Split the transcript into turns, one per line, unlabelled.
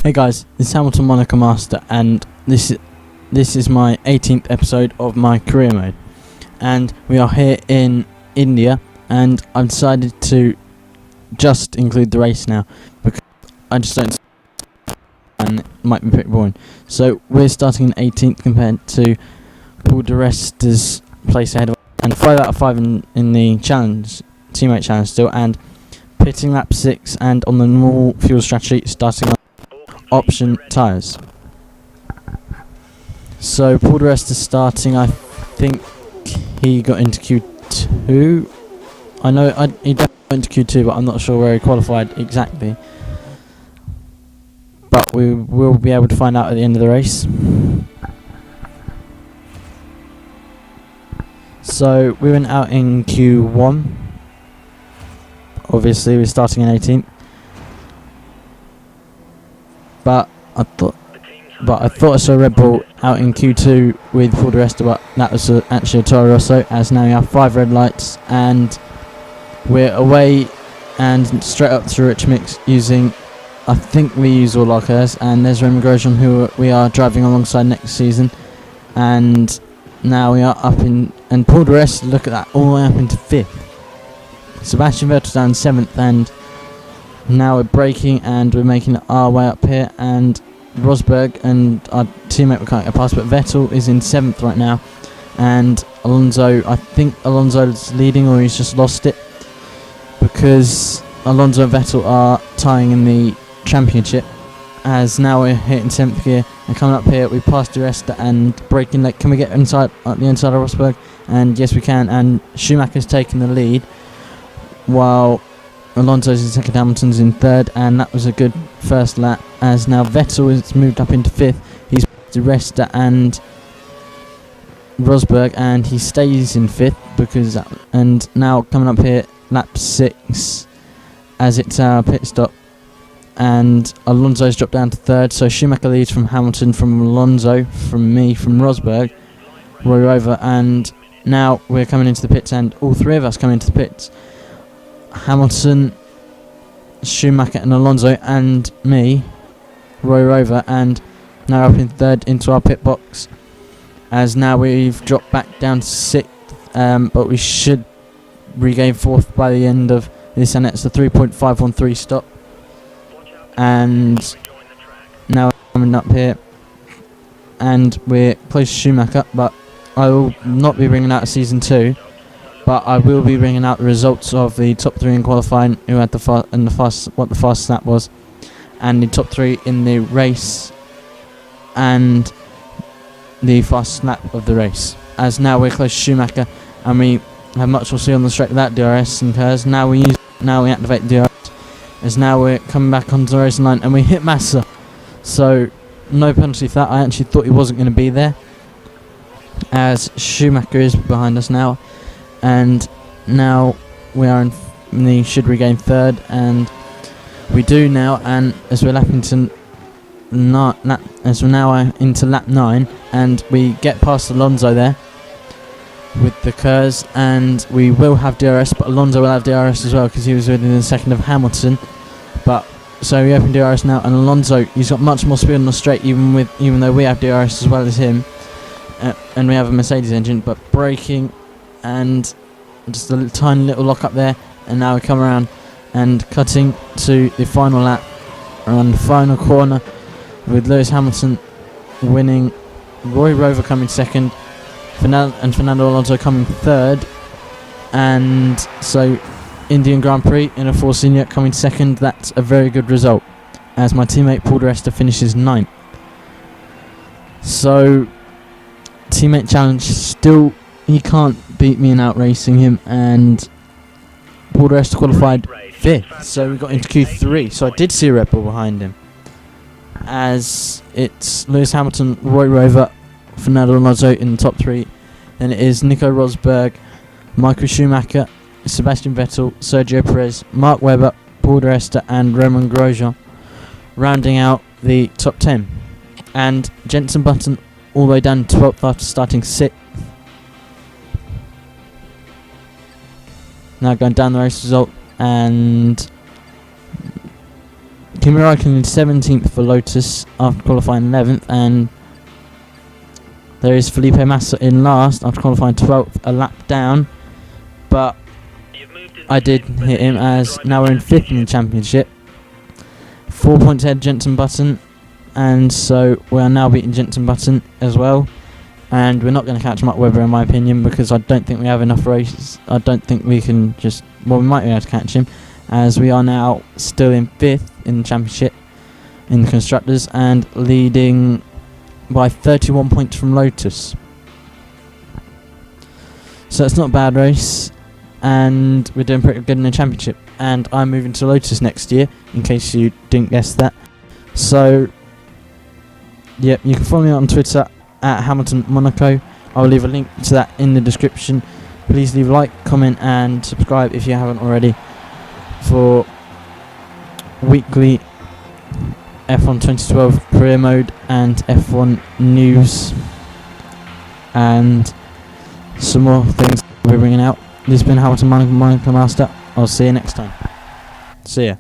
Hey guys, it's Hamilton Monaco Master, and this is my 18th episode of my career mode, and we are here in India, and I've decided to just include the race now because I just don't, and it might be pretty boring. So we're starting in 18th compared to Paul di Resta's place ahead of, and 5 out of 5 in the challenge, teammate challenge still, and pitting lap 6, and on the normal fuel strategy starting on option tyres. So Paul di Resta is starting. I think he got into Q2. I know he definitely went to Q2, but I'm not sure where he qualified exactly. But we will be able to find out at the end of the race. So we went out in Q1. Obviously we're starting in 18th. But I thought I saw Red Bull out in Q2 with Paul di Resta, but that was actually a Toro Rosso, as now we have 5 red lights and we're away and straight up through Rich Mix using, I think we use all our cars, and there's Romain Grosjean who we are driving alongside next season, and now we are up in, and Paul di Resta, look at that, all the way up into 5th. Sebastian Vettel down 7th, and now we're braking and we're making our way up here, and Rosberg and our teammate we can't get past, but Vettel is in 7th right now, and Alonso, I think Alonso's leading, or he's just lost it, because Alonso and Vettel are tying in the championship, as now we're hitting 7th gear and coming up here. We passed di Resta and braking late. Can we get inside at the inside of Rosberg? And yes we can, and Schumacher's taking the lead while Alonso's in second, Hamilton's in third, and that was a good first lap, as now Vettel has moved up into 5th. He's di Resta and Rosberg, and he stays in 5th because and now coming up here lap 6 as it's our pit stop, and Alonso's dropped down to 3rd, so Schumacher leads from Hamilton, from Alonso, from me, from Rosberg, Roy Rover, and now we're coming into the pits, and all 3 of us come into the pits. Hamilton, Schumacher and Alonso, and me, Roy Rover, and now up in 3rd into our pit box, as now we've dropped back down to 6th, but we should regain 4th by the end of this, and it's a 3.513 stop, and now we're coming up here and we're close to Schumacher, but I will not be bringing out a season 2, but I will be bringing out the results of the top 3 in qualifying, who had the what the fastest lap was, and the top 3 in the race, and the fastest lap of the race. As now we're close to Schumacher, and we have much we'll see on the straight without DRS and curves. Now we activate DRS, as now we're coming back onto the racing line, and we hit Massa. So no penalty for that. I actually thought he wasn't going to be there, as Schumacher is behind us now. And now we are should regain 3rd, and we do now, and as we're into lap 9, and we get past Alonso there with the Kers, and we will have DRS, but Alonso will have DRS as well because he was within a second of Hamilton. But so we open DRS now, and Alonso, he's got much more speed on the straight, even though we have DRS as well as him, and we have a Mercedes engine, but braking. And just a tiny little lock up there, and now we come around and cutting to the final lap around the final corner with Lewis Hamilton winning, Roy Rover coming 2nd, Fernando Alonso coming 3rd, and so Indian Grand Prix in a Force India coming 2nd. That's a very good result, as my teammate Paul di Resta finishes 9th. So teammate challenge still, he can't beat me in outracing him, and Paul di Resta qualified 5th, so we got into Q3. So I did see a Red Bull behind him, as it's Lewis Hamilton, Roy Rover, Fernando Alonso in the top 3. Then it is Nico Rosberg, Michael Schumacher, Sebastian Vettel, Sergio Perez, Mark Webber, Paul di Resta, and Romain Grosjean, rounding out the top 10. And Jenson Button all the way down to 12th after starting 6th. Now going down the race result, and Kimi Raikkonen 17th for Lotus after qualifying 11th, and there is Felipe Massa in last after qualifying 12th, a lap down, but I did hit him, as now we're in 5th in the championship, 4 points ahead Jenson Button, and so we are now beating Jenson Button as well, and we're not going to catch Mark Webber in my opinion, because I don't think we have enough races. I don't think we can just, well, we might be able to catch him, as we are now still in 5th in the championship in the constructors and leading by 31 points from Lotus. So it's not a bad race, and we're doing pretty good in the championship, and I'm moving to Lotus next year, in case you didn't guess that. So yep, you can follow me on Twitter at Hamilton Monaco. I'll leave a link to that in the description. Please leave a like, comment and subscribe if you haven't already for weekly F1 2012 career mode and F1 news and some more things we're bringing out. This has been Hamilton Monaco Master. I'll see you next time. See ya.